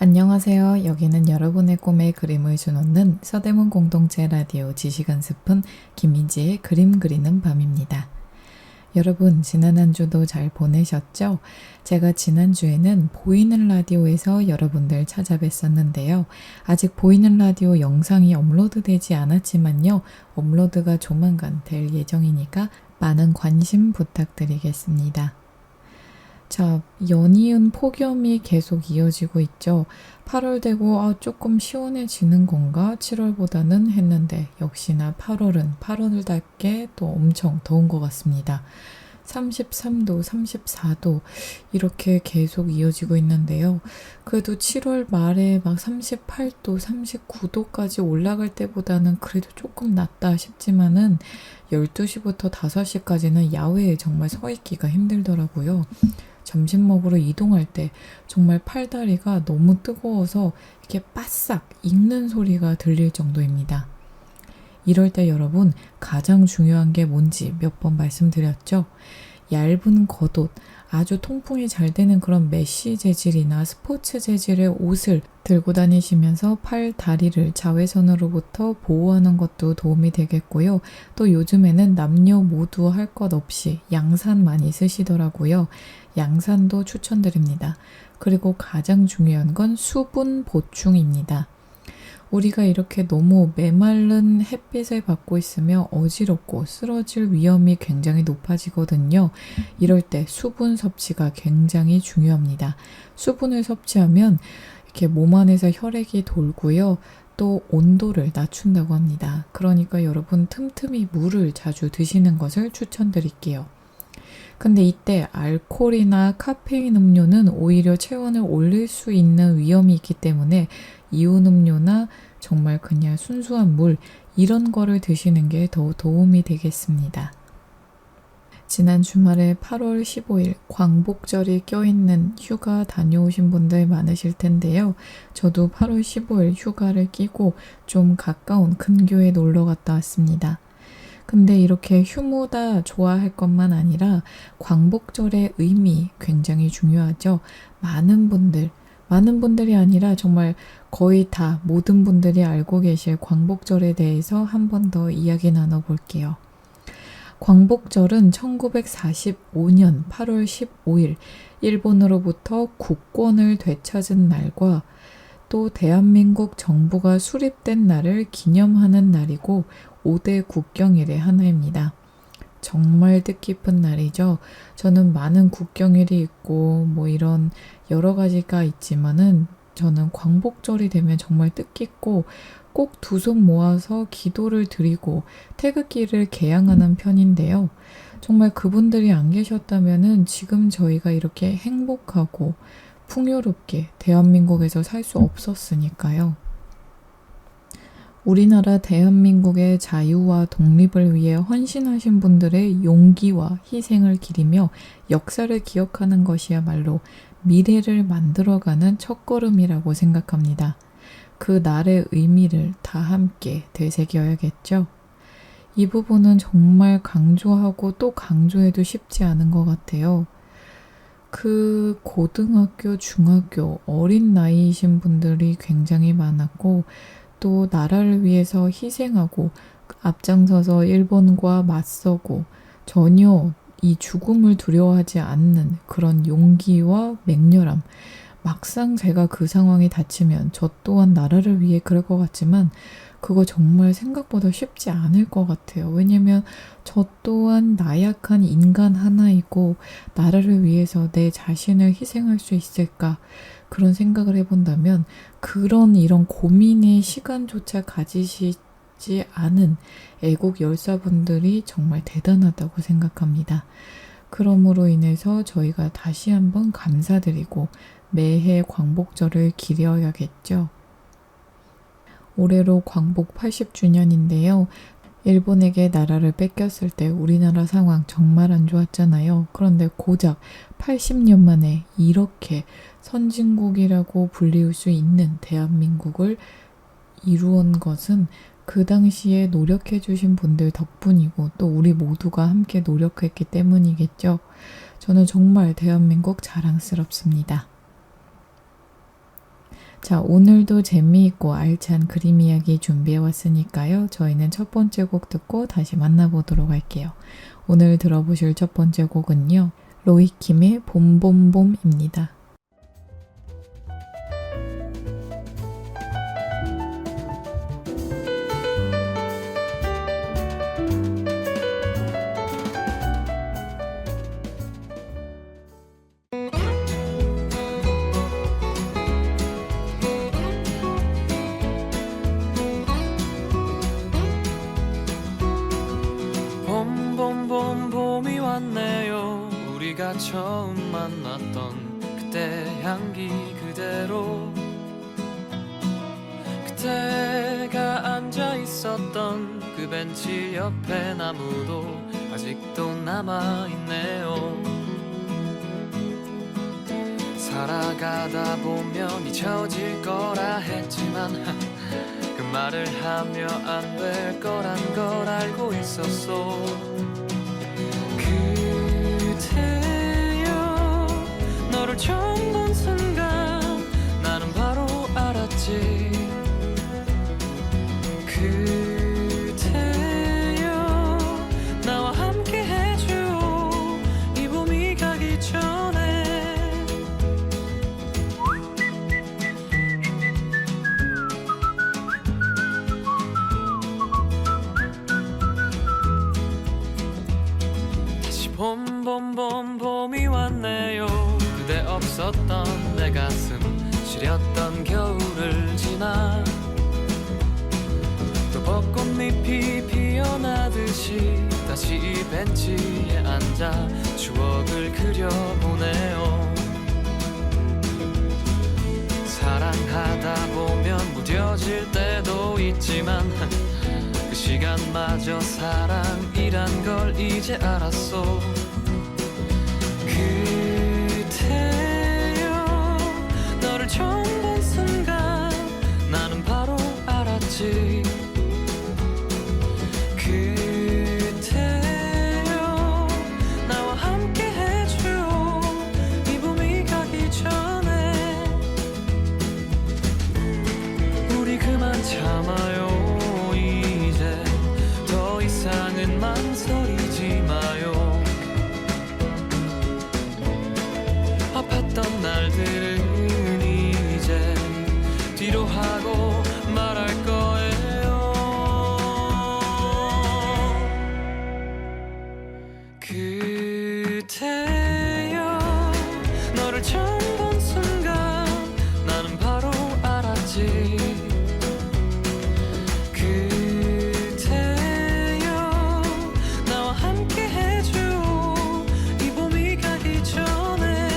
안녕하세요. 여기는 여러분의 꿈에 그림을 주놓는 서대문 공동체 라디오 지식 한 스푼 김민지의 그림 그리는 밤입니다. 여러분, 지난 한 주도 잘 보내셨죠? 제가 지난주에는 보이는 라디오에서 여러분들 찾아뵀었는데요. 아직 보이는 라디오 영상이 업로드되지 않았지만요. 업로드가 조만간 될 예정이니까 많은 관심 부탁드리겠습니다. 자, 연이은 폭염이 계속 이어지고 있죠. 8월 되고 조금 시원해지는 건가? 7월보다는 했는데 역시나 8월은 8월답게 또 엄청 더운 것 같습니다. 33도, 34도 이렇게 계속 이어지고 있는데요. 그래도 7월 말에 막 38도, 39도까지 올라갈 때보다는 그래도 조금 낫다 싶지만은 12시부터 5시까지는 야외에 정말 서 있기가 힘들더라고요. 점심 먹으러 이동할 때 정말 팔다리가 너무 뜨거워서 이렇게 바싹 익는 소리가 들릴 정도입니다. 이럴 때 여러분, 가장 중요한 게 뭔지 몇 번 말씀드렸죠? 얇은 겉옷, 아주 통풍이 잘 되는 그런 메쉬 재질이나 스포츠 재질의 옷을 들고 다니시면서 팔, 다리를 자외선으로부터 보호하는 것도 도움이 되겠고요. 또 요즘에는 남녀 모두 할 것 없이 양산 많이 쓰시더라고요. 양산도 추천드립니다. 그리고 가장 중요한 건 수분 보충입니다. 우리가 이렇게 너무 메마른 햇빛을 받고 있으면 어지럽고 쓰러질 위험이 굉장히 높아지거든요. 이럴 때 수분 섭취가 굉장히 중요합니다. 수분을 섭취하면 이렇게 몸 안에서 혈액이 돌고요. 또 온도를 낮춘다고 합니다. 그러니까 여러분 틈틈이 물을 자주 드시는 것을 추천드릴게요. 근데 이때 알코올이나 카페인 음료는 오히려 체온을 올릴 수 있는 위험이 있기 때문에 이온 음료나 정말 그냥 순수한 물 이런 거를 드시는 게 더 도움이 되겠습니다. 지난 주말에 8월 15일 광복절이 껴있는 휴가 다녀오신 분들 많으실 텐데요. 저도 8월 15일 휴가를 끼고 좀 가까운 근교에 놀러 갔다 왔습니다. 근데 이렇게 휴무다 좋아할 것만 아니라 광복절의 의미 굉장히 중요하죠. 많은 분들이 아니라 정말 거의 다 모든 분들이 알고 계실 광복절에 대해서 한 번 더 이야기 나눠볼게요. 광복절은 1945년 8월 15일 일본으로부터 국권을 되찾은 날과 또 대한민국 정부가 수립된 날을 기념하는 날이고 5대 국경일의 하나입니다. 정말 뜻깊은 날이죠. 저는 많은 국경일이 있고 이런 여러 가지가 있지만은 저는 광복절이 되면 정말 뜻깊고 꼭 두 손 모아서 기도를 드리고 태극기를 개양하는 편인데요. 정말 그분들이 안 계셨다면은 지금 저희가 이렇게 행복하고 풍요롭게 대한민국에서 살 수 없었으니까요. 우리나라 대한민국의 자유와 독립을 위해 헌신하신 분들의 용기와 희생을 기리며 역사를 기억하는 것이야말로 미래를 만들어가는 첫걸음이라고 생각합니다. 그 날의 의미를 다 함께 되새겨야겠죠? 이 부분은 정말 강조하고 또 강조해도 쉽지 않은 것 같아요. 그 고등학교, 중학교, 어린 나이이신 분들이 굉장히 많았고 또 나라를 위해서 희생하고 앞장서서 일본과 맞서고 전혀 이 죽음을 두려워하지 않는 그런 용기와 맹렬함. 막상 제가 그 상황에 닥치면 저 또한 나라를 위해 그럴 것 같지만 그거 정말 생각보다 쉽지 않을 것 같아요. 왜냐면 저 또한 나약한 인간 하나이고 나라를 위해서 내 자신을 희생할 수 있을까? 그런 생각을 해본다면 이런 고민의 시간조차 가지시지 않은 애국 열사분들이 정말 대단하다고 생각합니다. 그러므로 인해서 저희가 다시 한번 감사드리고 매해 광복절을 기려야겠죠. 올해로 광복 80주년인데요. 일본에게 나라를 뺏겼을 때 우리나라 상황 정말 안 좋았잖아요. 그런데 고작 80년 만에 이렇게 선진국이라고 불리울 수 있는 대한민국을 이루은 것은 그 당시에 노력해 주신 분들 덕분이고 또 우리 모두가 함께 노력했기 때문이겠죠. 저는 정말 대한민국 자랑스럽습니다. 자, 오늘도 재미있고 알찬 그림 이야기 준비해 왔으니까요. 저희는 첫 번째 곡 듣고 다시 만나보도록 할게요. 오늘 들어보실 첫 번째 곡은요. 로이킴의 봄봄봄입니다. 봄봄봄봄이 왔네요. 우리가 처음 만났던 그때 향기 그대로, 그때가 앉아 있었던 그 벤치 옆에 나무도 아직도 남아있네요. 살아가다 보면 잊혀질 거라 했지만 그 말을 하며 안 될 거란 걸 알고 있었어. 그대여 너를 처음 본 순간 나는 바로 알았지. 그대여 나와 함께 해줘 이 봄이 가기 전에. 봄봄봄봄이 왔네요. 그대 없었던 내 가슴 시렸던 겨울을 지나 또 벚꽃잎이 피어나듯이 다시 이 벤치에 앉아 추억을 그려보네요. 사랑하다 보면 무뎌질 때도 있지만 그 시간마저 사랑이란 걸 이제 알았어. 그대여 너를 처음 본 순간 나는 바로 알았지. 그대여 나와 함께 해줘 이 봄이 가기 전에. 우리 그만 참아요. 이제 더 이상은 망설이지 마요. 아팠던 날들은 이제 뒤로 하고 말할 거예요. 그대여 너를 처음 본 순간 나는 바로 알았지. 그대여 나와 함께 해줘 이 봄이 가기 전에.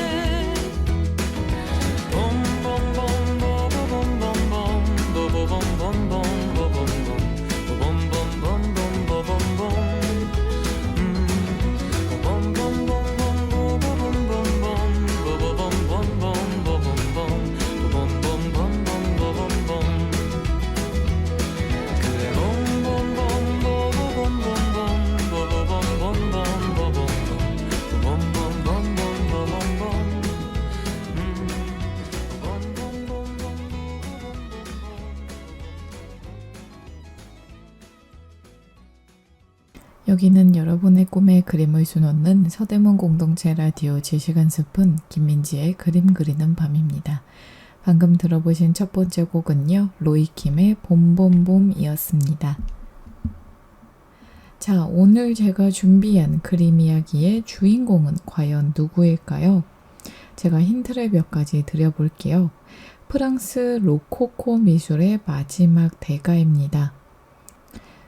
여기는 여러분의 꿈에 그림을 수놓는 서대문 공동체 라디오 지시간 스푼 김민지의 그림 그리는 밤입니다. 방금 들어보신 첫 번째 곡은요. 로이킴의 봄봄봄이었습니다. 자, 오늘 제가 준비한 그림 이야기의 주인공은 과연 누구일까요? 제가 힌트를 몇 가지 드려볼게요. 프랑스 로코코 미술의 마지막 대가입니다.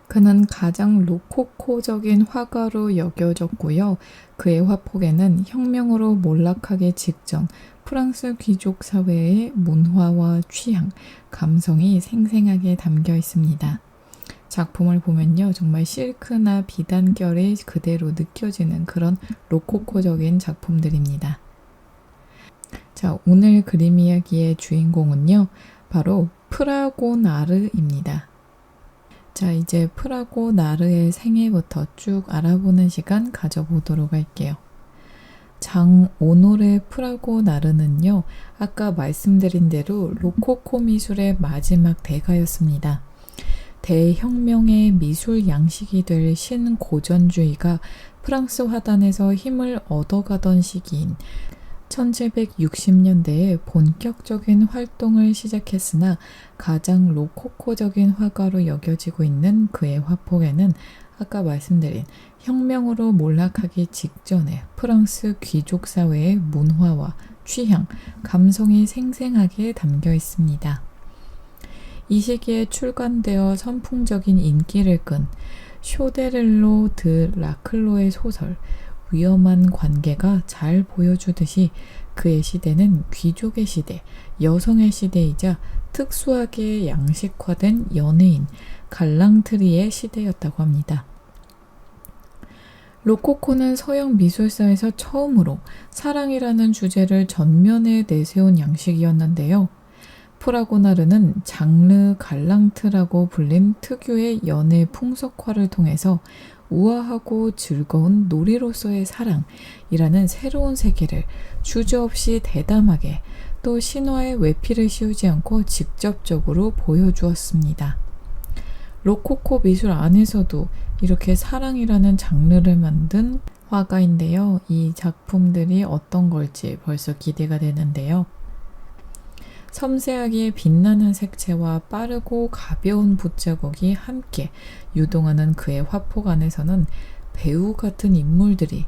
그는 가장 로코코적인 화가로 여겨졌고요. 그의 화폭에는 혁명으로 몰락하기 직전 프랑스 귀족 사회의 문화와 취향, 감성이 생생하게 담겨 있습니다. 작품을 보면요, 정말 실크나 비단결이 그대로 느껴지는 그런 로코코적인 작품들입니다. 자, 오늘 그림 이야기의 주인공은요, 바로 프라고나르입니다. 자, 이제 프라고나르의 생애부터 쭉 알아보는 시간 가져보도록 할게요. 장 오노레 프라고나르는요, 아까 말씀드린 대로 로코코 미술의 마지막 대가였습니다. 대혁명의 미술 양식이 될 신고전주의가 프랑스 화단에서 힘을 얻어가던 시기인 1760년대에 본격적인 활동을 시작했으나 가장 로코코적인 화가로 여겨지고 있는 그의 화폭에는 아까 말씀드린 혁명으로 몰락하기 직전에 프랑스 귀족 사회의 문화와 취향, 감성이 생생하게 담겨 있습니다. 이 시기에 출간되어 선풍적인 인기를 끈 쇼데렐로 드 라클로의 소설 위험한 관계가 잘 보여주듯이 그의 시대는 귀족의 시대, 여성의 시대이자 특수하게 양식화된 연예인, 갈랑트리의 시대였다고 합니다. 로코코는 서양 미술사에서 처음으로 사랑이라는 주제를 전면에 내세운 양식이었는데요. 프라고나르는 장르 갈랑트라고 불린 특유의 연애 풍속화를 통해서 우아하고 즐거운 놀이로서의 사랑이라는 새로운 세계를 주저없이 대담하게 또 신화의 외피를 씌우지 않고 직접적으로 보여주었습니다. 로코코 미술 안에서도 이렇게 사랑이라는 장르를 만든 화가인데요. 이 작품들이 어떤 걸지 벌써 기대가 되는데요. 섬세하게 빛나는 색채와 빠르고 가벼운 붓자국이 함께 유동하는 그의 화폭 안에서는 배우 같은 인물들이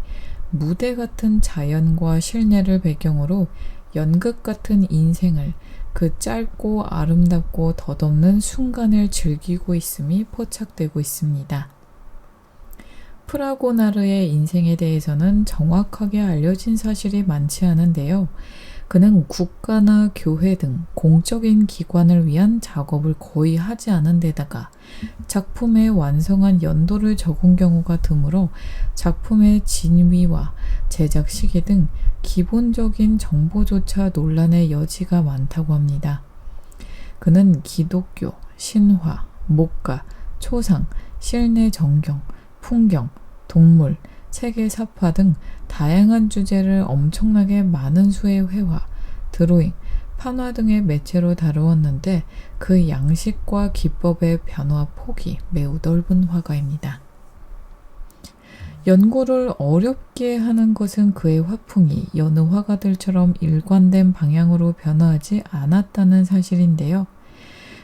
무대 같은 자연과 실내를 배경으로 연극 같은 인생을 그 짧고 아름답고 덧없는 순간을 즐기고 있음이 포착되고 있습니다. 프라고나르의 인생에 대해서는 정확하게 알려진 사실이 많지 않은데요. 그는 국가나 교회 등 공적인 기관을 위한 작업을 거의 하지 않은 데다가 작품의 완성한 연도를 적은 경우가 드물어 작품의 진위와 제작 시기 등 기본적인 정보조차 논란의 여지가 많다고 합니다. 그는 기독교, 신화, 목가, 초상, 실내 전경, 풍경, 동물, 세계 사파 등 다양한 주제를 엄청나게 많은 수의 회화, 드로잉, 판화 등의 매체로 다루었는데 그 양식과 기법의 변화 폭이 매우 넓은 화가입니다. 연구를 어렵게 하는 것은 그의 화풍이 여느 화가들처럼 일관된 방향으로 변화하지 않았다는 사실인데요.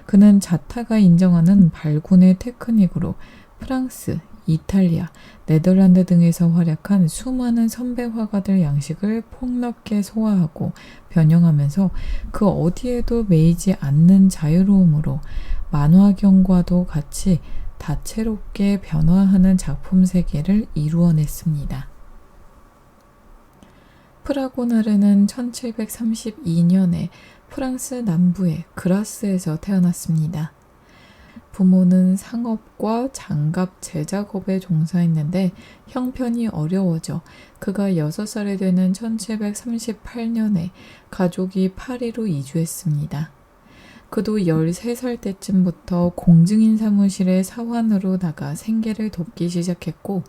그는 자타가 인정하는 발군의 테크닉으로 프랑스, 이탈리아, 네덜란드 등에서 활약한 수많은 선배 화가들 양식을 폭넓게 소화하고 변형하면서 그 어디에도 매이지 않는 자유로움으로 만화경과도 같이 다채롭게 변화하는 작품 세계를 이루어냈습니다. 프라고나르는 1732년에 프랑스 남부의 그라스에서 태어났습니다. 부모는 상업과 장갑 제작업에 종사했는데 형편이 어려워져 그가 6살이 되는 1738년에 가족이 파리로 이주했습니다. 그도 13살 때쯤부터 공증인 사무실의 사환으로 나가 생계를 돕기 시작했고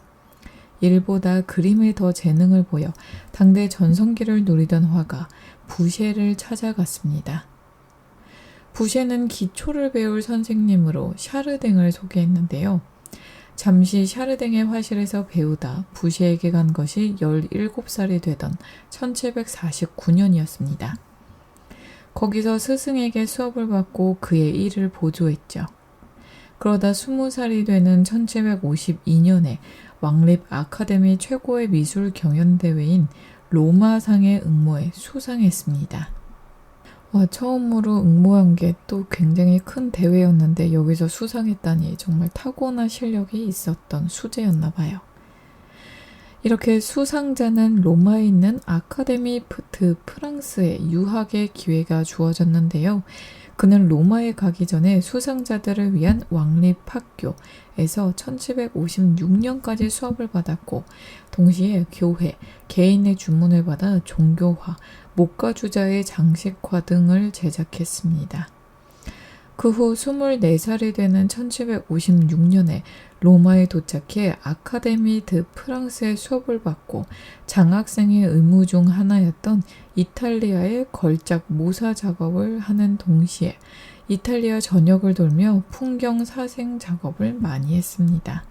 일보다 그림에 더 재능을 보여 당대 전성기를 누리던 화가 부셰를 찾아갔습니다. 부셰는 기초를 배울 선생님으로 샤르댕을 소개했는데요. 잠시 샤르댕의 화실에서 배우다 부셰에게 간 것이 17살이 되던 1749년이었습니다. 거기서 스승에게 수업을 받고 그의 일을 보조했죠. 그러다 20살이 되는 1752년에 왕립 아카데미 최고의 미술 경연대회인 로마상의 응모에 수상했습니다. 처음으로 응모한 게 또 굉장히 큰 대회였는데 여기서 수상했다니 정말 타고난 실력이 있었던 수재였나 봐요. 이렇게 수상자는 로마에 있는 아카데미 드 프랑스에 유학의 기회가 주어졌는데요. 그는 로마에 가기 전에 수상자들을 위한 왕립학교에서 1756년까지 수업을 받았고, 동시에 교회, 개인의 주문을 받아 종교화, 목가주자의 장식화 등을 제작했습니다. 그 후 24살이 되는 1756년에 로마에 도착해 아카데미 드 프랑스의 수업을 받고 장학생의 의무 중 하나였던 이탈리아의 걸작 모사 작업을 하는 동시에 이탈리아 전역을 돌며 풍경 사생 작업을 많이 했습니다.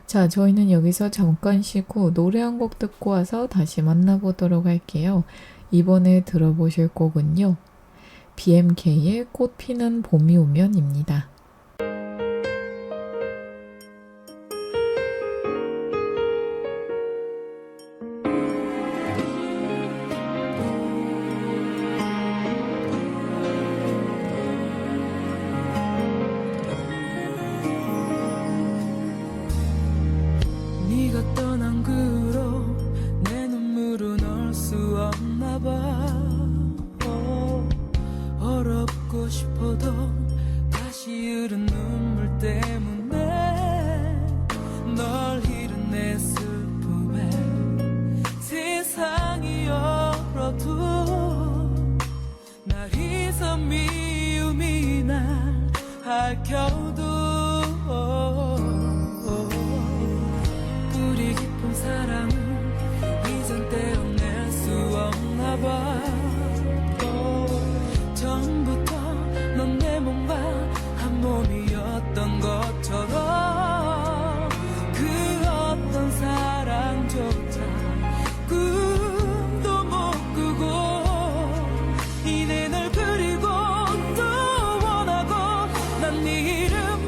자, 저희는 여기서 잠깐 쉬고 노래 한 곡 듣고 와서 다시 만나보도록 할게요. 이번에 들어보실 곡은요, BMK의 꽃 피는 봄이 오면입니다. 네가 떠난 그 후로 내 눈물은 올 수 없나 봐. 어렵고 싶어도 다시 흐른 눈물 때문에 널 잃은 내 슬픔에 세상이 얼어도 날 잊어 미움이 날 핥혀도 뿌리 깊은 사랑은 이젠 떼어낼 수 없나 봐. 처음부터 넌 내 몸과 한 몸이었던 것처럼 그 어떤 사랑조차 꿈도 못 꾸고 이내 널 그리고 또 원하고 난 네 이름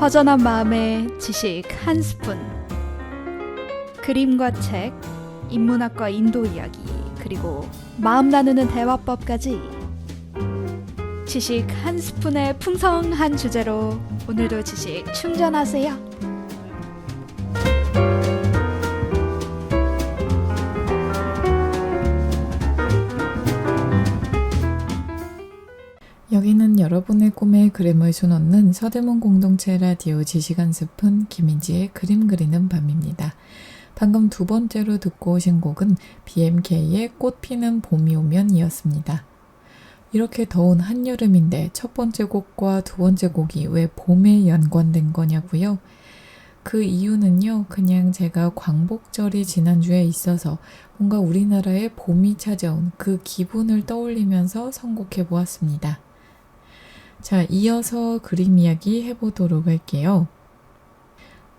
허전한 마음에 지식 한 스푼. 그림과 책, 인문학과 인도 이야기, 그리고 마음 나누는 대화법까지 지식 한 스푼의 풍성한 주제로 오늘도 지식 충전하세요. 여기는 여러분의 꿈에 그림을 수놓는 서대문 공동체 라디오 지식 한 스푼 김민지의 그림 그리는 밤입니다. 방금 두 번째로 듣고 오신 곡은 BMK의 꽃 피는 봄이 오면 이었습니다. 이렇게 더운 한여름인데 첫 번째 곡과 두 번째 곡이 왜 봄에 연관된 거냐고요? 그 이유는요, 그냥 제가 광복절이 지난주에 있어서 뭔가 우리나라에 봄이 찾아온 그 기분을 떠올리면서 선곡해 보았습니다. 자, 이어서 그림 이야기 해보도록 할게요.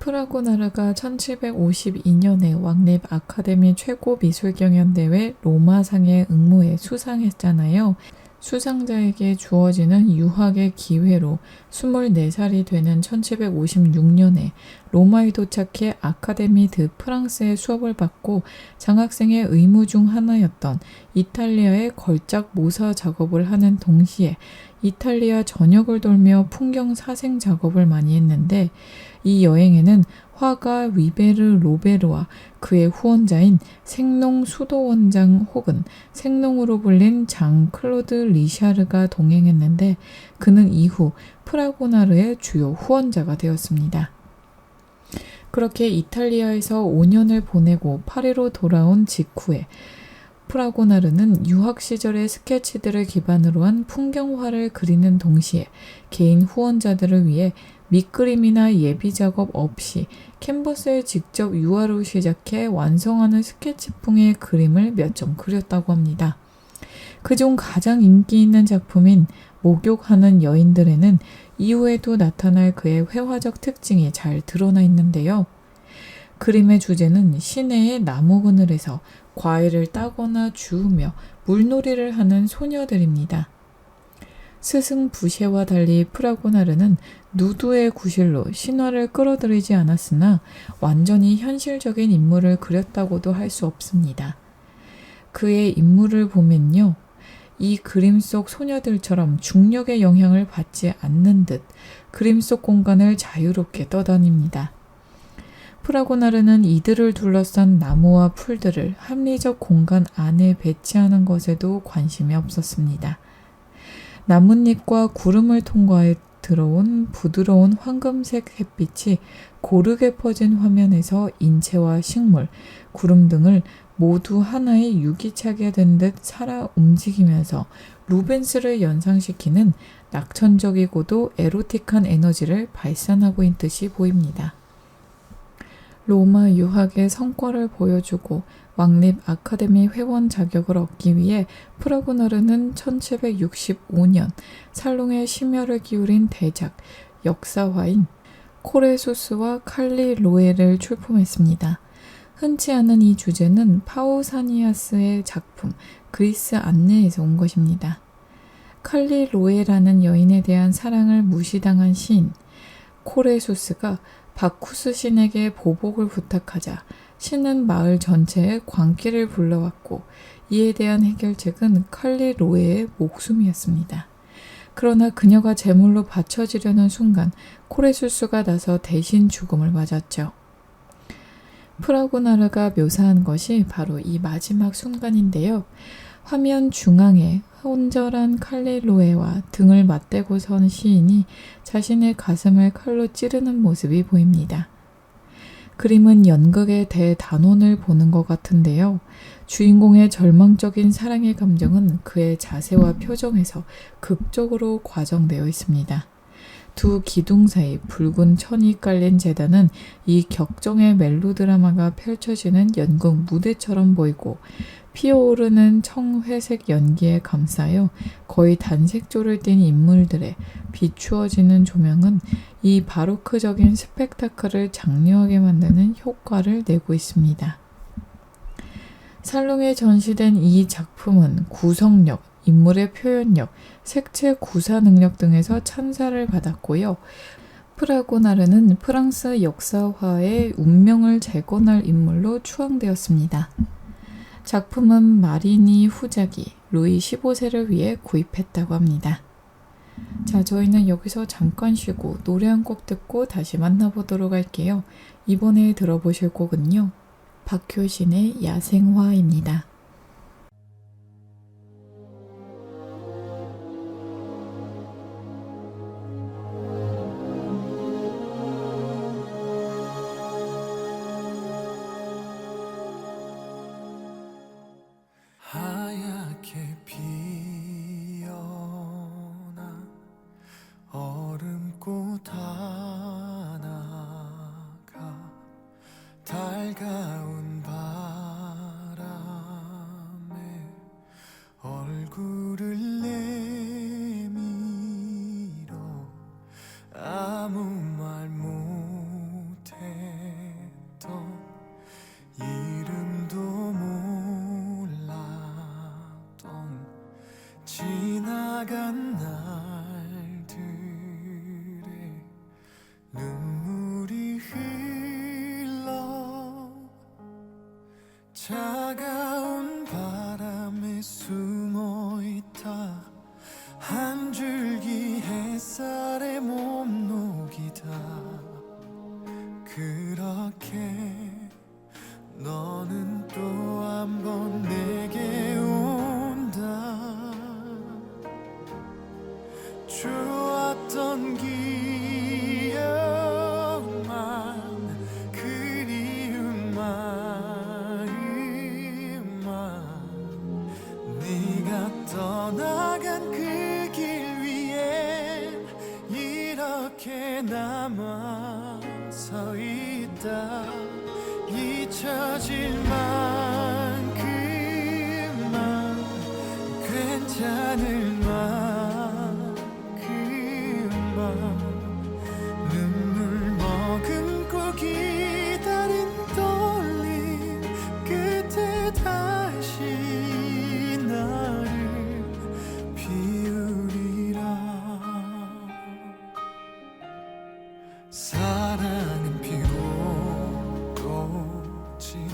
프라고나르가 1752년에 왕립 아카데미 최고 미술경연대회 로마상의 응모에 수상했잖아요. 수상자에게 주어지는 유학의 기회로 24살이 되는 1756년에 로마에 도착해 아카데미 드 프랑스의 수업을 받고 장학생의 의무 중 하나였던 이탈리아의 걸작 모사 작업을 하는 동시에 이탈리아 전역을 돌며 풍경 사생 작업을 많이 했는데 이 여행에는 화가 위베르 로베르와 그의 후원자인 생농 수도원장 혹은 생농으로 불린 장 클로드 리샤르가 동행했는데 그는 이후 프라고나르의 주요 후원자가 되었습니다. 그렇게 이탈리아에서 5년을 보내고 파리로 돌아온 직후에 프라고나르는 유학 시절의 스케치들을 기반으로 한 풍경화를 그리는 동시에 개인 후원자들을 위해 밑그림이나 예비 작업 없이 캔버스에 직접 유화로 시작해 완성하는 스케치풍의 그림을 몇 점 그렸다고 합니다. 그중 가장 인기 있는 작품인 목욕하는 여인들에는 이후에도 나타날 그의 회화적 특징이 잘 드러나 있는데요. 그림의 주제는 시내의 나무 그늘에서 과일을 따거나 주우며 물놀이를 하는 소녀들입니다. 스승 부셰와 달리 프라고나르는 누드의 구실로 신화를 끌어들이지 않았으나 완전히 현실적인 인물을 그렸다고도 할 수 없습니다. 그의 인물을 보면요. 이 그림 속 소녀들처럼 중력의 영향을 받지 않는 듯 그림 속 공간을 자유롭게 떠다닙니다. 프라고나르는 이들을 둘러싼 나무와 풀들을 합리적 공간 안에 배치하는 것에도 관심이 없었습니다. 나뭇잎과 구름을 통과해 들어온 부드러운 황금색 햇빛이 고르게 퍼진 화면에서 인체와 식물, 구름 등을 모두 하나의 유기차게 된 듯 살아 움직이면서 루벤스를 연상시키는 낙천적이고도 에로틱한 에너지를 발산하고 있는 듯이 보입니다. 로마 유학의 성과를 보여주고 왕립 아카데미 회원 자격을 얻기 위해 프라고나르는 1765년 살롱에 심혈을 기울인 대작, 역사화인 코레수스와 칼리 로에를 출품했습니다. 흔치 않은 이 주제는 파우사니아스의 작품 그리스 안내에서 온 것입니다. 칼리 로에라는 여인에 대한 사랑을 무시당한 시인 코레수스가 바쿠스 신에게 보복을 부탁하자 신은 마을 전체에 광기를 불러왔고 이에 대한 해결책은 칼리 로에의 목숨이었습니다. 그러나 그녀가 제물로 바쳐지려는 순간 코레수스가 나서 대신 죽음을 맞았죠. 프라고나르가 묘사한 것이 바로 이 마지막 순간인데요. 화면 중앙에 혼절한 칼리 로에와 등을 맞대고 선 시인이 자신의 가슴을 칼로 찌르는 모습이 보입니다. 그림은 연극의 대단원을 보는 것 같은데요. 주인공의 절망적인 사랑의 감정은 그의 자세와 표정에서 극적으로 과정되어 있습니다. 두 기둥 사이 붉은 천이 깔린 재단은 이 격정의 멜로드라마가 펼쳐지는 연극 무대처럼 보이고 피어오르는 청회색 연기에 감싸여 거의 단색조를 띤 인물들에 비추어지는 조명은 이 바로크적인 스펙타클을 장려하게 만드는 효과를 내고 있습니다. 살롱에 전시된 이 작품은 구성력, 인물의 표현력, 색채 구사 능력 등에서 찬사를 받았고요. 프라고나르는 프랑스 역사화의 운명을 재건할 인물로 추앙되었습니다. 작품은 마리니 후자기 루이 15세를 위해 구입했다고 합니다. 자, 저희는 여기서 잠깐 쉬고 노래 한 곡 듣고 다시 만나보도록 할게요. 이번에 들어보실 곡은요, 박효신의 야생화입니다. 하얗게 피어나 얼음꽃 하나가 달가운 바람에 얼굴을 내밀어 아무 말 못했던 이름도 몰랐던 지나간 날들의 눈물이 흘러 차가운 바람에 숨어있다 한 줄기 햇살에 몸 녹이다 그렇게 너는 또 한 번 내게 온다 좋았던 기억만 그리운 마음만 네가 떠나간 그 길 위엔 이렇게 남아 서 있다 잊혀질 만큼만 괜찮을 만큼만 눈물 머금고 기다린 떨림 끝에 다시 나를 비우리라 사랑은 피로 지는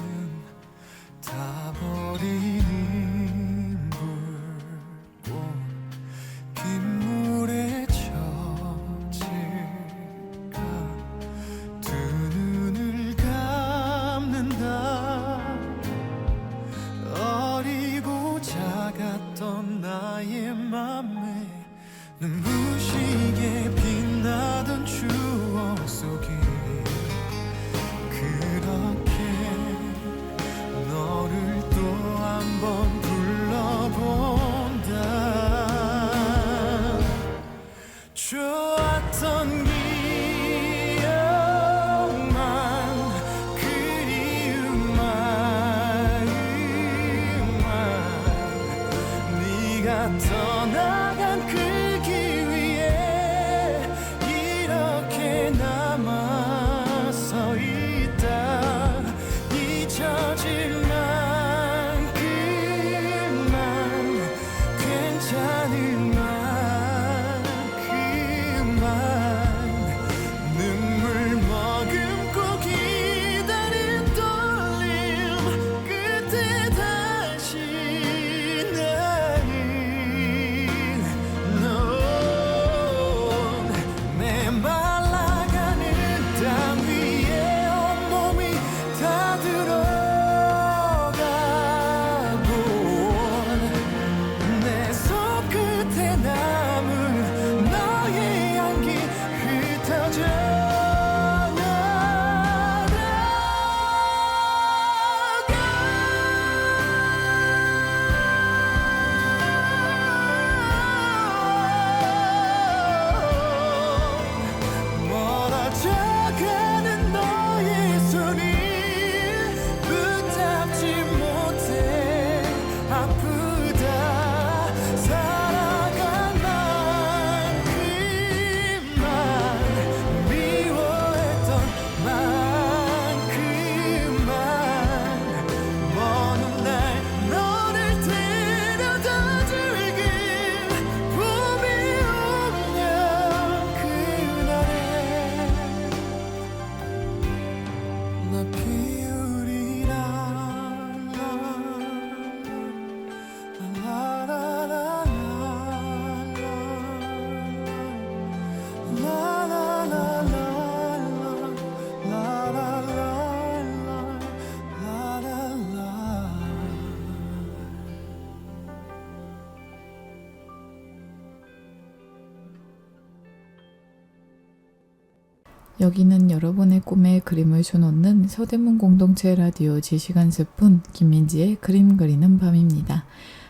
여기는 여러분의 꿈에 그림을 줘놓는 서대문 공동체 라디오 지시간 스푼 김민지의 그림 그리는 밤입니다.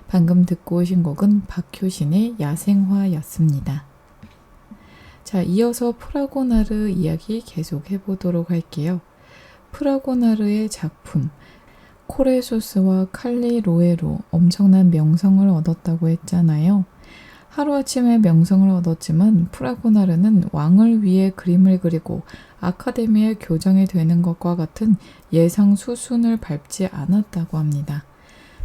방금 듣고 오신 곡은 박효신의 야생화였습니다. 자, 이어서 프라고나르 이야기 계속 해보도록 할게요. 프라고나르의 작품 코레소스와 칼리로에로 엄청난 명성을 얻었다고 했잖아요. 하루아침에 명성을 얻었지만 프라고나르는 왕을 위해 그림을 그리고 아카데미의 교정이 되는 것과 같은 예상 수순을 밟지 않았다고 합니다.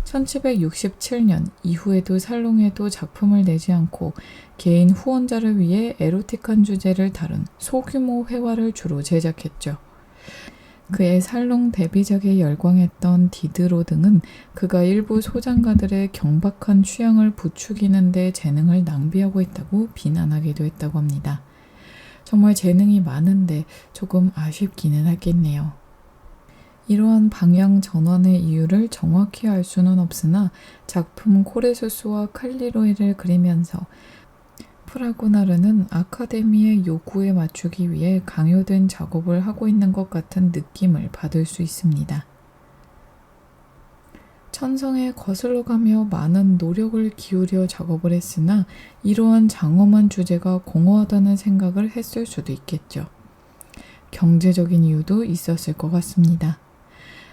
1767년 이후에도 살롱에도 작품을 내지 않고 개인 후원자를 위해 에로틱한 주제를 다룬 소규모 회화를 주로 제작했죠. 그의 살롱 데뷔작에 열광했던 디드로 등은 그가 일부 소장가들의 경박한 취향을 부추기는 데 재능을 낭비하고 있다고 비난하기도 했다고 합니다. 정말 재능이 많은데 조금 아쉽기는 하겠네요. 이러한 방향 전환의 이유를 정확히 알 수는 없으나 작품 코레소스와 칼리로이를 그리면서 프라고나르는 아카데미의 요구에 맞추기 위해 강요된 작업을 하고 있는 것 같은 느낌을 받을 수 있습니다. 천성에 거슬러 가며 많은 노력을 기울여 작업을 했으나 이러한 장엄한 주제가 공허하다는 생각을 했을 수도 있겠죠. 경제적인 이유도 있었을 것 같습니다.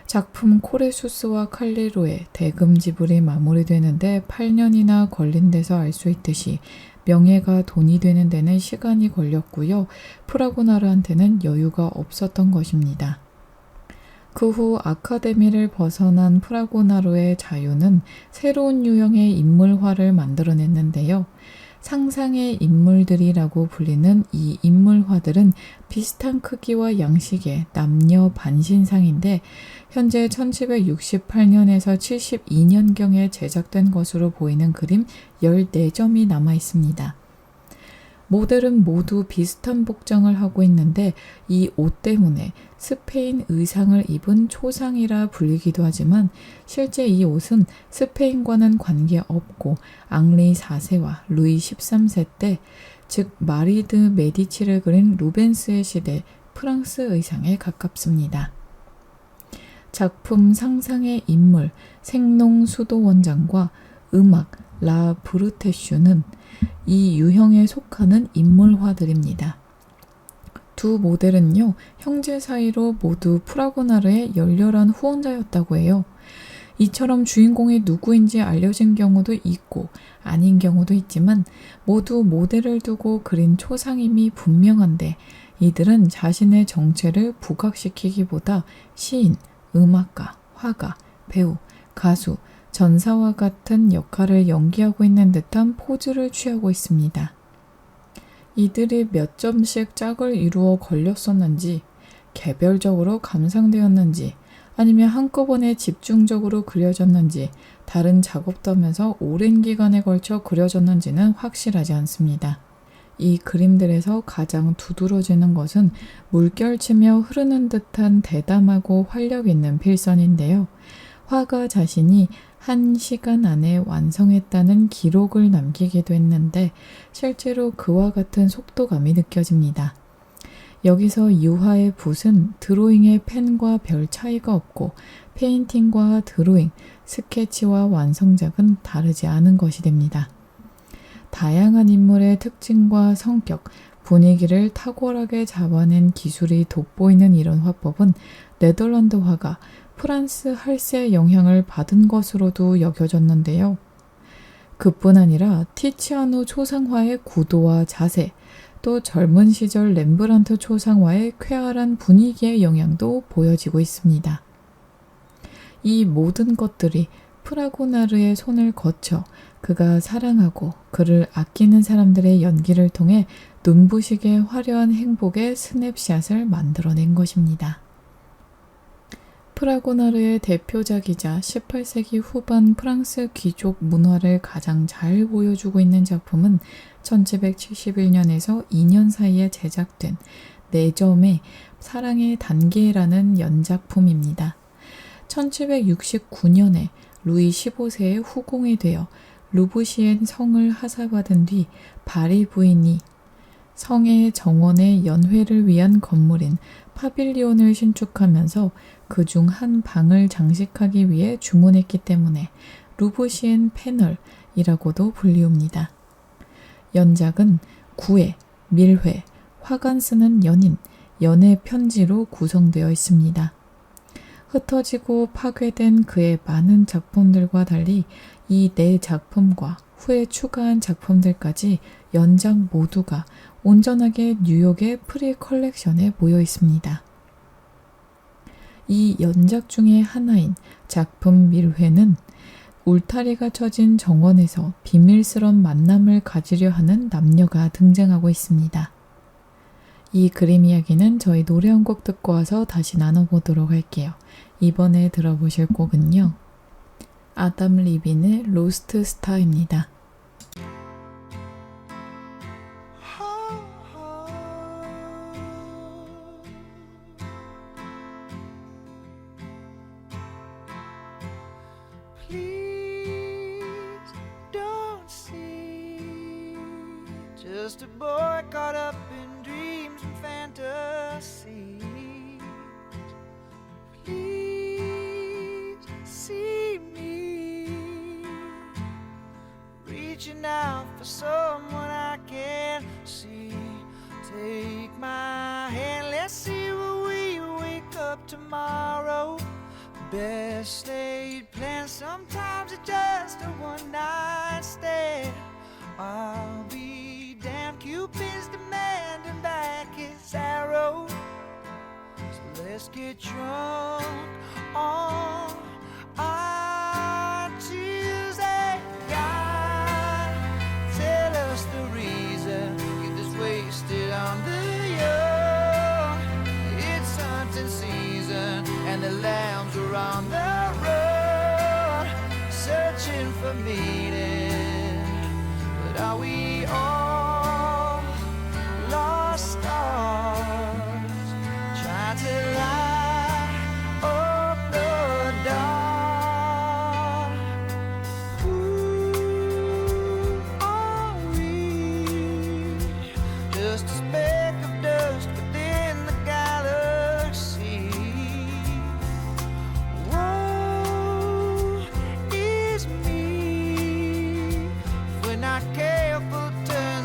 작품 코레수스와 칼리로의 대금 지불이 마무리되는데 8년이나 걸린 데서 알 수 있듯이 명예가 돈이 되는 데는 시간이 걸렸고요. 프라고나르한테는 여유가 없었던 것입니다. 그 후 아카데미를 벗어난 프라고나르의 자유는 새로운 유형의 인물화를 만들어냈는데요. 상상의 인물들이라고 불리는 이 인물화들은 비슷한 크기와 양식의 남녀 반신상인데 현재 1768년에서 72년경에 제작된 것으로 보이는 그림 14점이 남아 있습니다. 모델은 모두 비슷한 복장을 하고 있는데 이 옷 때문에 스페인 의상을 입은 초상이라 불리기도 하지만 실제 이 옷은 스페인과는 관계없고 앙리 4세와 루이 13세 때, 즉 마리드 메디치를 그린 루벤스의 시대 프랑스 의상에 가깝습니다. 작품 상상의 인물 생농 수도 원장과 음악 라 브루테슈는 이 유형에 속하는 인물화들입니다. 두 모델은요, 형제 사이로 모두 프라고나르의 열렬한 후원자였다고 해요. 이처럼 주인공이 누구인지 알려진 경우도 있고 아닌 경우도 있지만 모두 모델을 두고 그린 초상임이 분명한데 이들은 자신의 정체를 부각시키기보다 시인, 음악가, 화가, 배우, 가수, 전사와 같은 역할을 연기하고 있는 듯한 포즈를 취하고 있습니다. 이들이 몇 점씩 짝을 이루어 걸렸었는지, 개별적으로 감상되었는지, 아니면 한꺼번에 집중적으로 그려졌는지, 다른 작업도 하면서 오랜 기간에 걸쳐 그려졌는지는 확실하지 않습니다. 이 그림들에서 가장 두드러지는 것은 물결치며 흐르는 듯한 대담하고 활력 있는 필선인데요. 화가 자신이 1시간 안에 완성했다는 기록을 남기기도 했는데 실제로 그와 같은 속도감이 느껴집니다. 여기서 유화의 붓은 드로잉의 펜과 별 차이가 없고 페인팅과 드로잉, 스케치와 완성작은 다르지 않은 것이 됩니다. 다양한 인물의 특징과 성격, 분위기를 탁월하게 잡아낸 기술이 돋보이는 이런 화법은 네덜란드 화가 프란스 할세의 영향을 받은 것으로도 여겨졌는데요. 그뿐 아니라 티치아노 초상화의 구도와 자세, 또 젊은 시절 렘브란트 초상화의 쾌활한 분위기의 영향도 보여지고 있습니다. 이 모든 것들이 프라고나르의 손을 거쳐 그가 사랑하고 그를 아끼는 사람들의 연기를 통해 눈부시게 화려한 행복의 스냅샷을 만들어낸 것입니다. 프라고나르의 대표작이자 18세기 후반 프랑스 귀족 문화를 가장 잘 보여주고 있는 작품은 1771년에서 2년 사이에 제작된 4점의 사랑의 단계라는 연작품입니다. 1769년에 루이 15세의 후궁이 되어 루부시엔 성을 하사받은 뒤 바리 부인이 성의 정원의 연회를 위한 건물인 파빌리온을 신축하면서 그중 한 방을 장식하기 위해 주문했기 때문에 루브시엔 패널이라고도 불리웁니다. 연작은 구애, 밀회, 화관 쓰는 연인, 연애 편지로 구성되어 있습니다. 흩어지고 파괴된 그의 많은 작품들과 달리 이 네 작품과 후에 추가한 작품들까지 연작 모두가 온전하게 뉴욕의 프리 컬렉션에 모여 있습니다. 이 연작 중의 하나인 작품 밀회는 울타리가 쳐진 정원에서 비밀스런 만남을 가지려 하는 남녀가 등장하고 있습니다. 이 그림 이야기는 저희 노래 한 곡 듣고 와서 다시 나눠보도록 할게요. 이번에 들어보실 곡은요. 아담 리빈의 로스트 스타입니다. Please don't see just a boy caught up in dreams and fantasies. Please see me reaching out for someone I can't see. Take my hand, let's see where we wake up tomorrow. Best laid plans, sometimes it's just a one night stand. I'll be damned, Cupid's demanding back his arrow. So let's get drunk on our Tuesday. God, tell us the reason, get this wasted on the young. It's hunting season and the lambs are on the road, searching for meaning. But are we all lost stars, trying to light up the dark? Who are we? Just a speck of dust within the galaxy. Woe is me if we're not careful, turn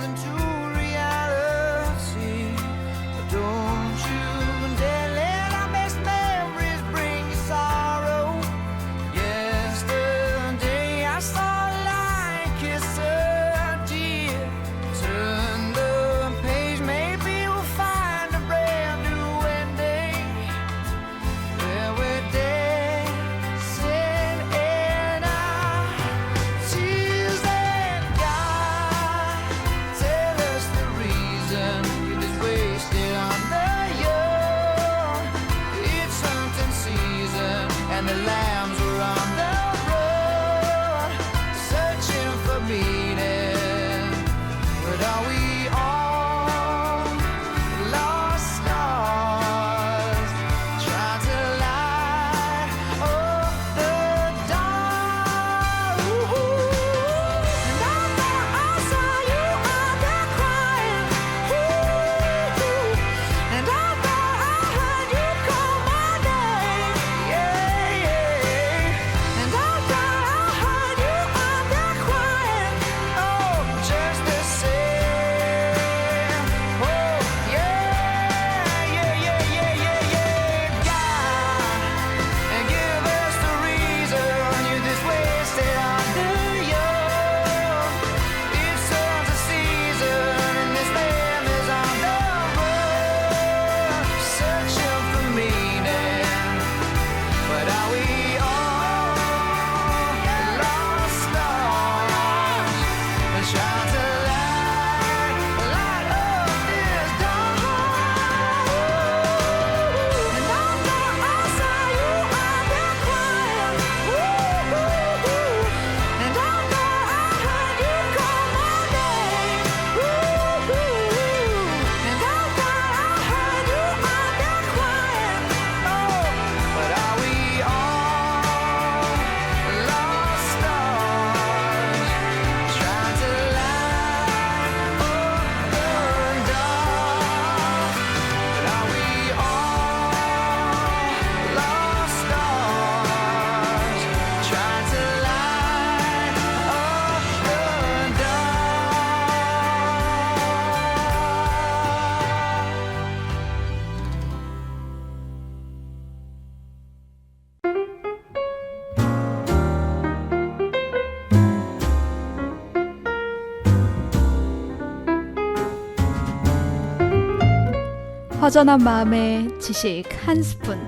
허전한 마음에 지식 한 스푼.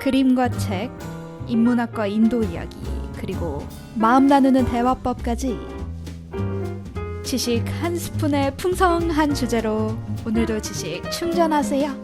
그림과 책, 인문학과 인도 이야기, 그리고 마음 나누는 대화법까지. 지식 한 스푼의 풍성한 주제로 오늘도 지식 충전하세요.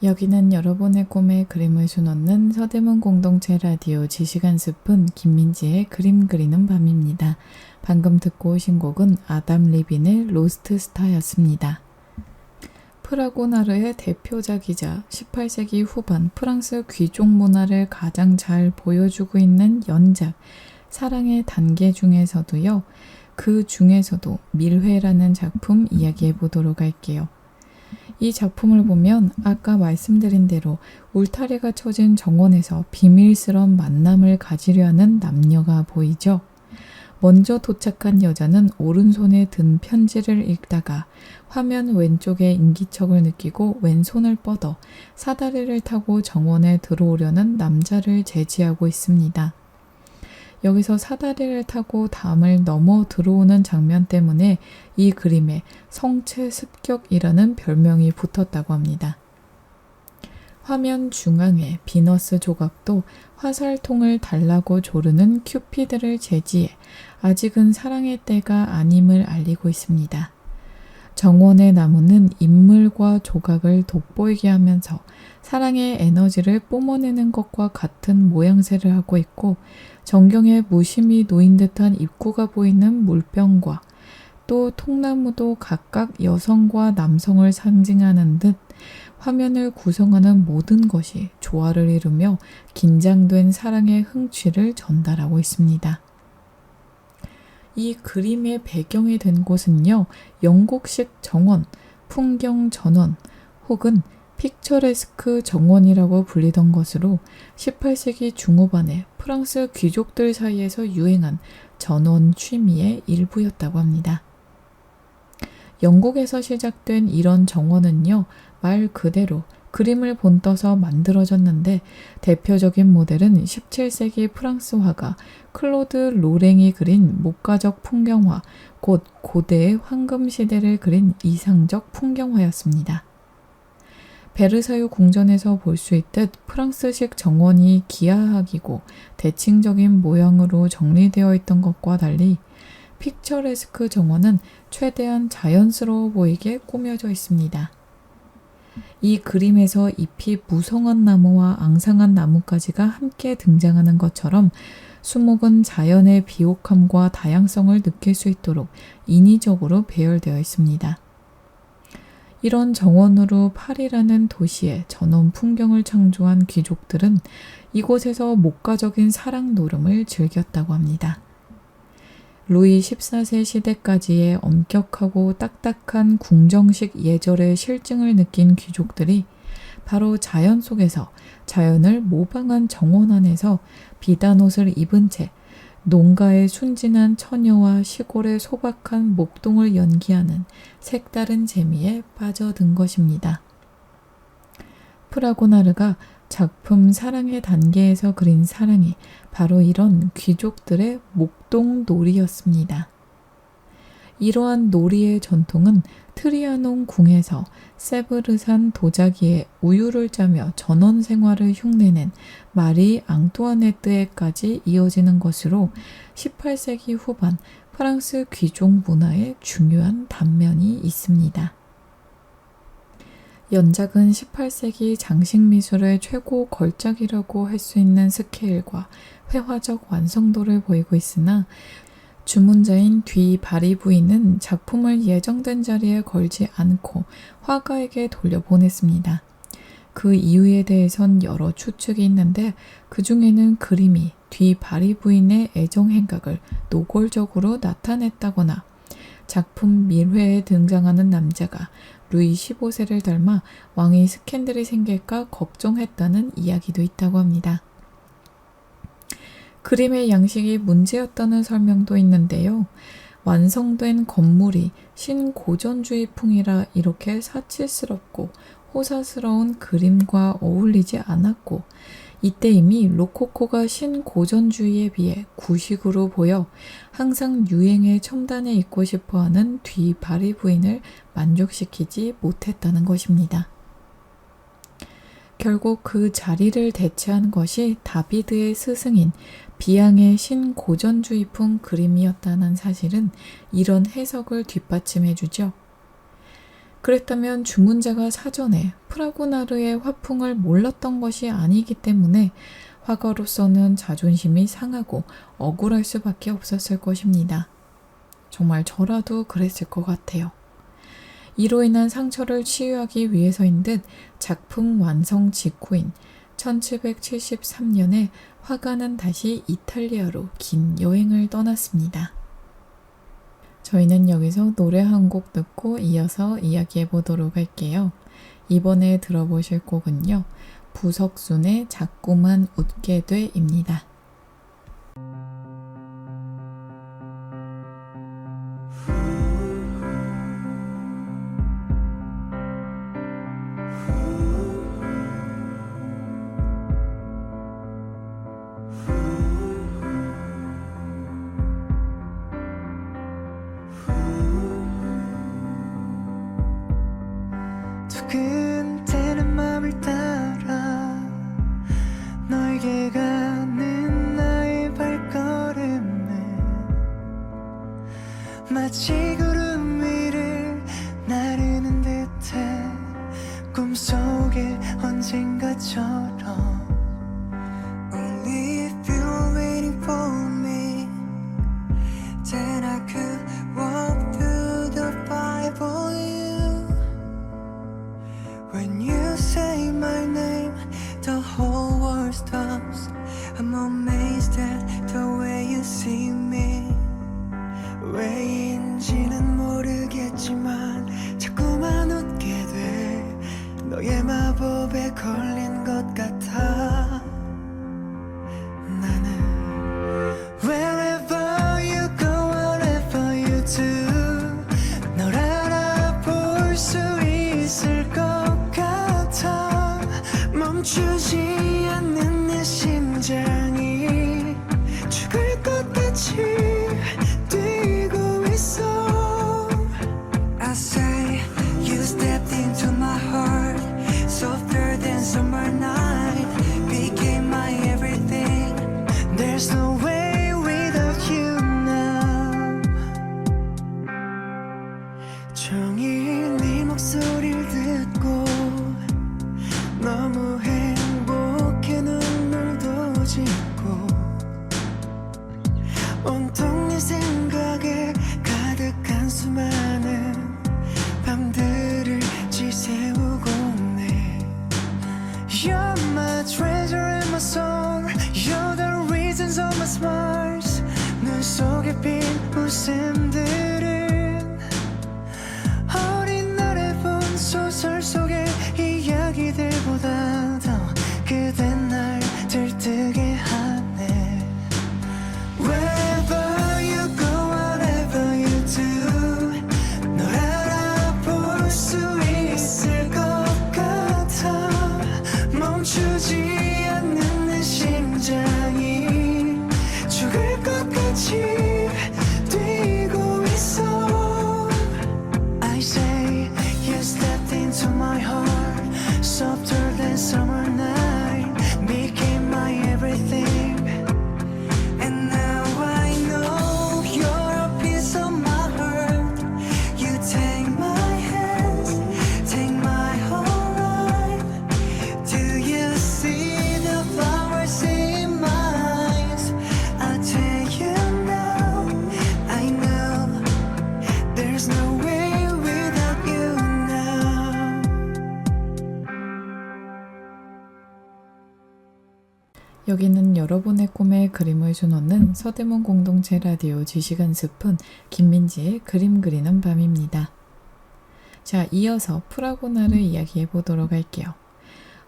여기는 여러분의 꿈에 그림을 수놓는 서대문 공동체 라디오 지식 한 스푼 김민지의 그림 그리는 밤입니다. 방금 듣고 오신 곡은 아담 리빈의 로스트 스타였습니다. 프라고나르의 대표작이자 18세기 후반 프랑스 귀족 문화를 가장 잘 보여주고 있는 연작 사랑의 단계 중에서도요. 그 중에서도 밀회라는 작품 이야기해 보도록 할게요. 이 작품을 보면 아까 말씀드린 대로 울타리가 쳐진 정원에서 비밀스러운 만남을 가지려 하는 남녀가 보이죠. 먼저 도착한 여자는 오른손에 든 편지를 읽다가 화면 왼쪽에 인기척을 느끼고 왼손을 뻗어 사다리를 타고 정원에 들어오려는 남자를 제지하고 있습니다. 여기서 사다리를 타고 담을 넘어 들어오는 장면 때문에 이 그림에 성체 습격이라는 별명이 붙었다고 합니다. 화면 중앙에 비너스 조각도 화살통을 달라고 조르는 큐피드를 제지해 아직은 사랑의 때가 아님을 알리고 있습니다. 정원의 나무는 인물과 조각을 돋보이게 하면서 사랑의 에너지를 뿜어내는 것과 같은 모양새를 하고 있고 정경에 무심히 놓인 듯한 입구가 보이는 물병과 또 통나무도 각각 여성과 남성을 상징하는 듯 화면을 구성하는 모든 것이 조화를 이루며 긴장된 사랑의 흥취를 전달하고 있습니다. 이 그림의 배경이 된 곳은요, 영국식 정원, 풍경 전원 혹은 픽처레스크 정원이라고 불리던 것으로 18세기 중후반에 프랑스 귀족들 사이에서 유행한 전원 취미의 일부였다고 합니다. 영국에서 시작된 이런 정원은요, 말 그대로 그림을 본떠서 만들어졌는데 대표적인 모델은 17세기 프랑스 화가 클로드 로랭이 그린 목가적 풍경화, 곧 고대의 황금시대를 그린 이상적 풍경화였습니다. 베르사유 궁전에서 볼 수 있듯 프랑스식 정원이 기하학이고 대칭적인 모양으로 정리되어 있던 것과 달리 픽처레스크 정원은 최대한 자연스러워 보이게 꾸며져 있습니다. 이 그림에서 잎이 무성한 나무와 앙상한 나뭇가지가 함께 등장하는 것처럼 수목은 자연의 비옥함과 다양성을 느낄 수 있도록 인위적으로 배열되어 있습니다. 이런 정원으로 파리라는 도시의 전원 풍경을 창조한 귀족들은 이곳에서 목가적인 사랑 노름을 즐겼다고 합니다. 루이 14세 시대까지의 엄격하고 딱딱한 궁정식 예절의 실증을 느낀 귀족들이 바로 자연 속에서 자연을 모방한 정원 안에서 비단 옷을 입은 채 농가의 순진한 처녀와 시골의 소박한 목동을 연기하는 색다른 재미에 빠져든 것입니다. 프라고나르가 작품 사랑의 단계에서 그린 사랑이 바로 이런 귀족들의 목동놀이였습니다. 이러한 놀이의 전통은 트리아논 궁에서 세브르산 도자기에 우유를 짜며 전원 생활을 흉내낸 마리 앙뚜아네트에까지 이어지는 것으로 18세기 후반 프랑스 귀족 문화의 중요한 단면이 있습니다. 연작은 18세기 장식미술의 최고 걸작이라고 할 수 있는 스케일과 회화적 완성도를 보이고 있으나 주문자인 뒤 바리 부인은 작품을 예정된 자리에 걸지 않고 화가에게 돌려보냈습니다. 그 이유에 대해선 여러 추측이 있는데 그 중에는 그림이 뒤 바리 부인의 애정 행각을 노골적으로 나타냈다거나 작품 밀회에 등장하는 남자가 루이 15세를 닮아 왕위 스캔들이 생길까 걱정했다는 이야기도 있다고 합니다. 그림의 양식이 문제였다는 설명도 있는데요. 완성된 건물이 신고전주의풍이라 이렇게 사치스럽고 호사스러운 그림과 어울리지 않았고 이때 이미 로코코가 신고전주의에 비해 구식으로 보여 항상 유행의 첨단에 있고 싶어하는 뒤바리 부인을 만족시키지 못했다는 것입니다. 결국 그 자리를 대체한 것이 다비드의 스승인 비앙의 신고전주의풍 그림이었다는 사실은 이런 해석을 뒷받침해주죠. 그랬다면 주문자가 사전에 프라고나르의 화풍을 몰랐던 것이 아니기 때문에 화가로서는 자존심이 상하고 억울할 수밖에 없었을 것입니다. 정말 저라도 그랬을 것 같아요. 이로 인한 상처를 치유하기 위해서인 듯 작품 완성 직후인 1773년에 화가는 다시 이탈리아로 긴 여행을 떠났습니다. 저희는 여기서 노래 한 곡 듣고 이어서 이야기해 보도록 할게요. 이번에 들어보실 곡은요. 부석순의 자꾸만 웃게 돼입니다. 두근대는 맘을 따라 너에게 가는 나의 발걸음은 마치 구름 위를 나르는 듯해 꿈속에 언젠가처럼 Only if you're waiting for me Then I could walk through the fire for you When you say my name, the whole world stops. I'm amazed at the way you see me. 왜인지는 모르겠지만 자꾸만 웃게 돼. 너의 마법에 걸린 것 같아. 나는 Wherever you go, whatever you do, 널 알아볼 수 있을 것 같아. 멈추지 않는 내 심장이 죽을 것 같이 뛰고 있어. I say you stepped into my heart, softer than summer night, became my everything. There's no way without you now. 종일 네 목소리를 듣고 너무 행복해 눈물도 짓고 온통 네 생각에 가득한 수많은 밤들을 지새우고 네 You're my treasure and my soul You're the reasons of my smiles 눈 속에 핀 웃음들은 어린 날에 본 소설 속의 이야기들보다 더 그대 날 들뜨게 하네 Wherever you go, whatever you do 널 알아볼 수 있을 것 같아 멈추지 않는 내 심장이 죽을 것 같이 뛰고 있어 I say you stepped into my heart softer than summer night became my everything and now I know you're a piece of my heart you take my hands take my whole life do you see the flowers in my eyes I'll tell you now I know there's no way without you now 여기는 여러분의 꿈에 그림을 주놓는 서대문 공동체 라디오 지시간 숲은 김민지의 그림 그리는 밤입니다. 자, 이어서 프라고나르 이야기해 보도록 할게요.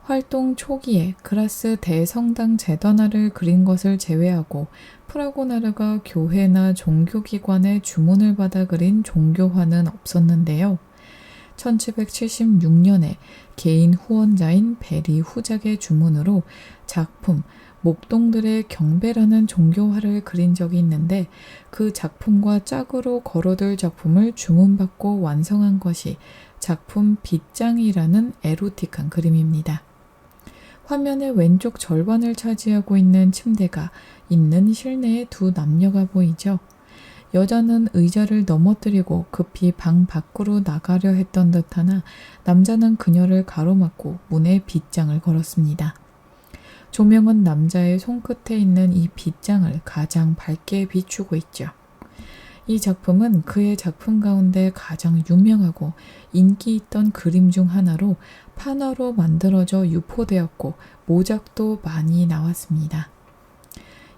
활동 초기에 그라스 대성당 제던화를 그린 것을 제외하고 프라고나르가 교회나 종교기관의 주문을 받아 그린 종교화는 없었는데요. 1776년에 개인 후원자인 베리 후작의 주문으로 작품 목동들의 경배라는 종교화를 그린 적이 있는데 그 작품과 짝으로 걸어둘 작품을 주문받고 완성한 것이 작품 빗장이라는 에로틱한 그림입니다. 화면의 왼쪽 절반을 차지하고 있는 침대가 있는 실내에 두 남녀가 보이죠. 여자는 의자를 넘어뜨리고 급히 방 밖으로 나가려 했던 듯하나 남자는 그녀를 가로막고 문에 빗장을 걸었습니다. 조명은 남자의 손끝에 있는 이 빗장을 가장 밝게 비추고 있죠. 이 작품은 그의 작품 가운데 가장 유명하고 인기 있던 그림 중 하나로 판화로 만들어져 유포되었고 모작도 많이 나왔습니다.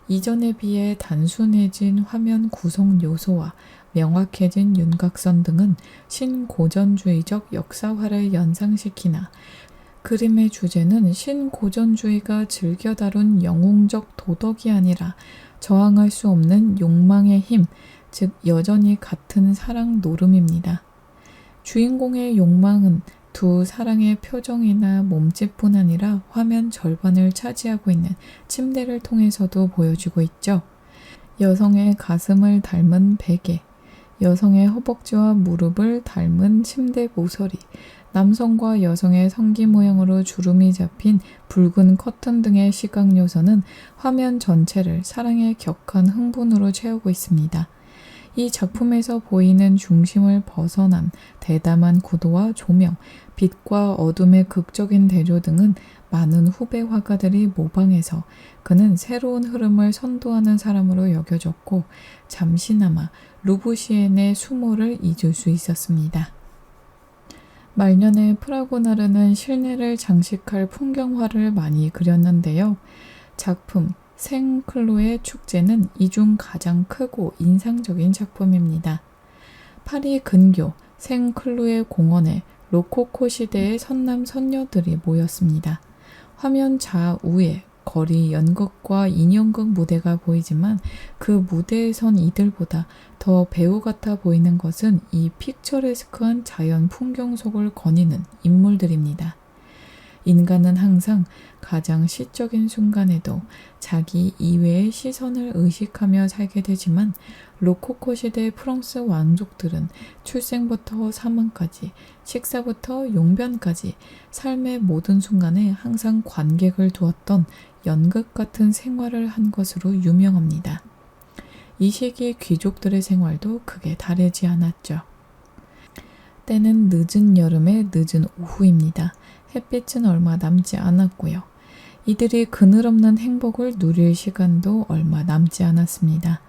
이전에 비해 단순해진 화면 구성 요소와 명확해진 윤곽선 등은 신고전주의적 역사화를 연상시키나 그림의 주제는 신고전주의가 즐겨 다룬 영웅적 도덕이 아니라 저항할 수 없는 욕망의 힘, 즉 여전히 같은 사랑 노름입니다. 주인공의 욕망은 두 사랑의 표정이나 몸짓뿐 아니라 화면 절반을 차지하고 있는 침대를 통해서도 보여주고 있죠. 여성의 가슴을 닮은 베개, 여성의 허벅지와 무릎을 닮은 침대 모서리, 남성과 여성의 성기 모양으로 주름이 잡힌 붉은 커튼 등의 시각 요소는 화면 전체를 사랑의 격한 흥분으로 채우고 있습니다. 이 작품에서 보이는 중심을 벗어난 대담한 구도와 조명, 빛과 어둠의 극적인 대조 등은 많은 후배 화가들이 모방해서 그는 새로운 흐름을 선도하는 사람으로 여겨졌고 잠시나마 루부시엔의 수모를 잊을 수 있었습니다. 말년에 프라고나르는 실내를 장식할 풍경화를 많이 그렸는데요. 작품 생클로의 축제는 이 중 가장 크고 인상적인 작품입니다. 파리 근교 생클로의 공원에 로코코 시대의 선남 선녀들이 모였습니다. 화면 좌우에 거리 연극과 인형극 무대가 보이지만 그 무대에 선 이들보다 더 배우 같아 보이는 것은 이 픽처레스크한 자연 풍경 속을 거니는 인물들입니다. 인간은 항상 가장 시적인 순간에도 자기 이외의 시선을 의식하며 살게 되지만 로코코 시대 프랑스 왕족들은 출생부터 사망까지, 식사부터 용변까지 삶의 모든 순간에 항상 관객을 두었던 연극 같은 생활을 한 것으로 유명합니다. 이 시기 귀족들의 생활도 크게 다르지 않았죠. 때는 늦은 여름의 늦은 오후입니다. 햇빛은 얼마 남지 않았고요. 이들이 그늘없는 행복을 누릴 시간도 얼마 남지 않았습니다.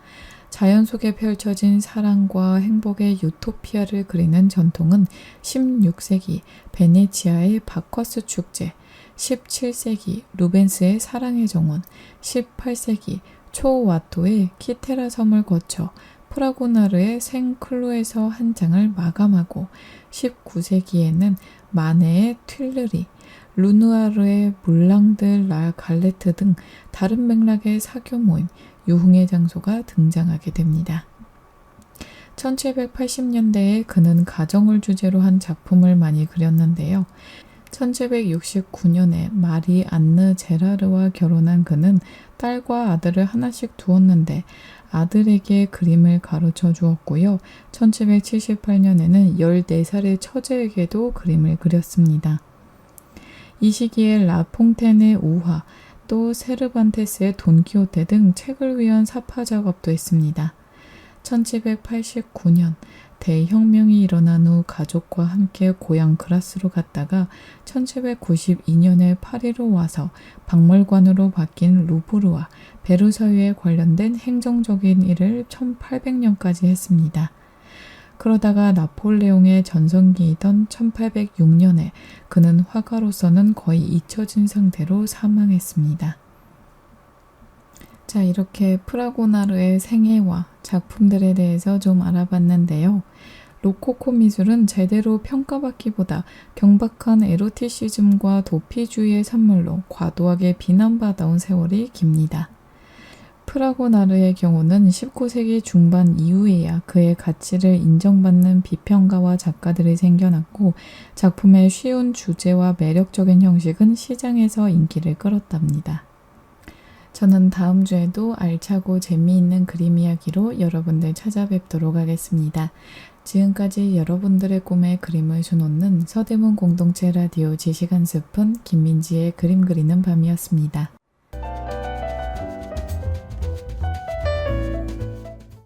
자연 속에 펼쳐진 사랑과 행복의 유토피아를 그리는 전통은 16세기 베네치아의 바커스 축제, 17세기 루벤스의 사랑의 정원, 18세기 초와토의 키테라 섬을 거쳐 프라고나르의 생클로에서 한 장을 마감하고 19세기에는 마네의 튠르리, 루누아르의 물랑드 라 갈레트 등 다른 맥락의 사교 모임, 유흥의 장소가 등장하게 됩니다. 1780년대에 그는 가정을 주제로 한 작품을 많이 그렸는데요. 1769년에 마리 안느 제라르와 결혼한 그는 딸과 아들을 하나씩 두었는데 아들에게 그림을 가르쳐 주었고요. 1778년에는 14살의 처제에게도 그림을 그렸습니다. 이 시기에 라퐁텐의 우화, 또 세르반테스의 돈키호테 등 책을 위한 사파 작업도 했습니다. 1789년 대혁명이 일어난 후 가족과 함께 고향 그라스로 갔다가 1792년에 파리로 와서 박물관으로 바뀐 루브르와 베르사유에 관련된 행정적인 일을 1800년까지 했습니다. 그러다가 나폴레옹의 전성기이던 1806년에 그는 화가로서는 거의 잊혀진 상태로 사망했습니다. 자, 이렇게 프라고나르의 생애와 작품들에 대해서 좀 알아봤는데요. 로코코 미술은 제대로 평가받기보다 경박한 에로티시즘과 도피주의의 산물로 과도하게 비난받아온 세월이 깁니다. 프라고나르의 경우는 19세기 중반 이후에야 그의 가치를 인정받는 비평가와 작가들이 생겨났고 작품의 쉬운 주제와 매력적인 형식은 시장에서 인기를 끌었답니다. 저는 다음 주에도 알차고 재미있는 그림 이야기로 여러분들 찾아뵙도록 하겠습니다. 지금까지 여러분들의 꿈에 그림을 주놓는 서대문 공동체 라디오 지식한 스푼 김민지의 그림 그리는 밤이었습니다.